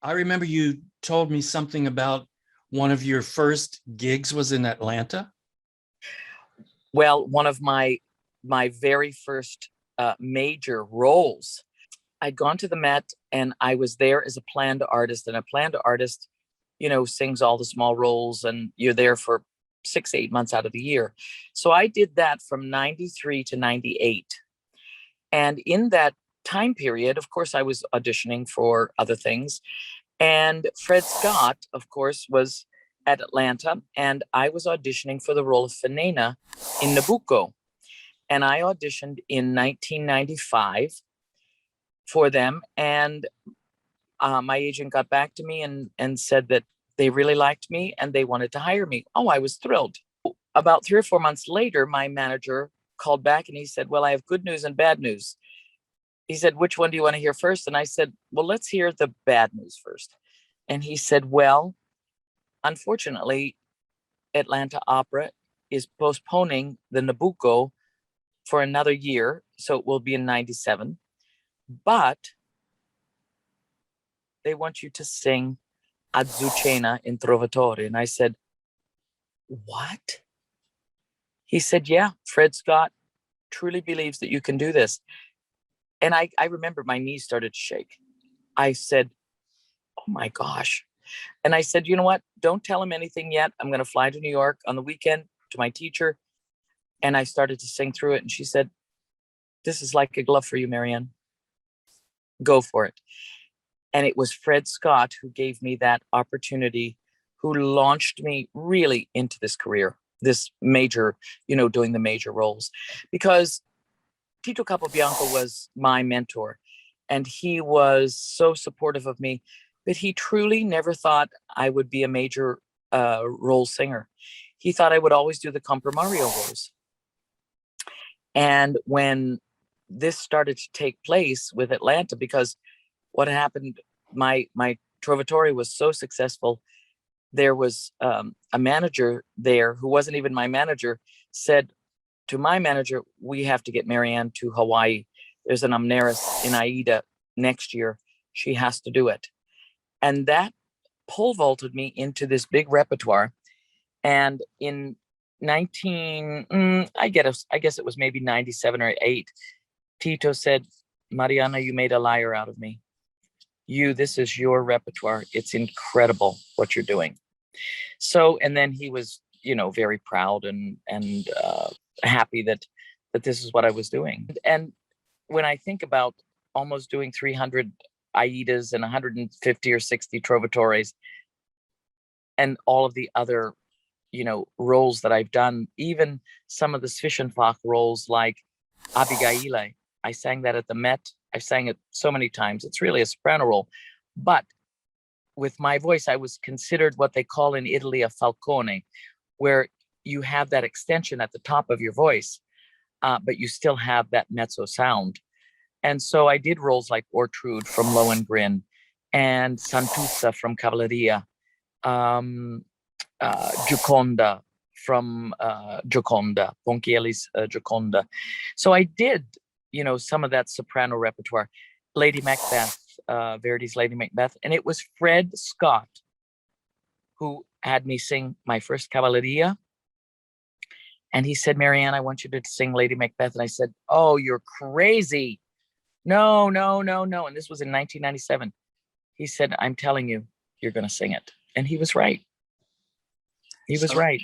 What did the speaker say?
I remember you told me something about one of your first gigs was in Atlanta. Well, one of my very first major roles, I'd gone to the Met and I was there as a planned artist. And a planned artist, sings all the small roles and you're there for 6, 8 months out of the year. So I did that from 93 to 98. And in that time period, of course, I was auditioning for other things. And Fred Scott, of course, was at Atlanta, and I was auditioning for the role of Finena in Nabucco. And I auditioned in 1995 for them. And my agent got back to me and said that they really liked me and they wanted to hire me. Oh, I was thrilled. About 3 or 4 months later, my manager called back and he said, well, I have good news and bad news. He said, which one do you want to hear first? And I said, well, let's hear the bad news first. And he said, well, unfortunately, Atlanta Opera is postponing the Nabucco for another year. So it will be in 97. But they want you to sing Azucena in Trovatore. And I said, what? He said, yeah, Fred Scott truly believes that you can do this. And I remember my knees started to shake. I said, oh my gosh. And I said, you know what? Don't tell him anything yet. I'm going to fly to New York on the weekend to my teacher. And I started to sing through it. And she said, this is like a glove for you, Marianne. Go for it. And it was Fred Scott who gave me that opportunity, who launched me really into this career, this major, doing the major roles. Because Tito Capobianco was my mentor, and he was so supportive of me that he truly never thought I would be a major role singer. He thought I would always do the comprimario roles. And when this started to take place with Atlanta, because what happened, my Trovatore was so successful, there was a manager there who wasn't even my manager, said to my manager, we have to get Marianne to Hawaii. There's an Amneris in Aida next year. She has to do it. And that pole vaulted me into this big repertoire. And in I guess it was maybe 97 or 8, Tito said, Mariana, you made a liar out of me. This is your repertoire. It's incredible what you're doing. So, and then he was, very proud and happy that this is what I was doing. And when I think about almost doing 300 Aidas and 150 or 60 Trovatores and all of the other, roles that I've done, even some of the Zwischenfach roles like Abigail, I sang that at the Met. I've sang it so many times. It's really a soprano role. But with my voice, I was considered what they call in Italy a falcone, where you have that extension at the top of your voice, but you still have that mezzo sound. And so I did roles like Ortrude from Lohengrin and Santuzza from Cavalleria, Gioconda from Gioconda, Ponchielli's Gioconda. So I did, some of that soprano repertoire. Lady Macbeth, Verdi's Lady Macbeth. And it was Fred Scott who had me sing my first Cavalleria. And he said, Marianne, I want you to sing Lady Macbeth. And I said, oh, you're crazy. No. And this was in 1997. He said, I'm telling you, you're going to sing it. And he was right. He was right.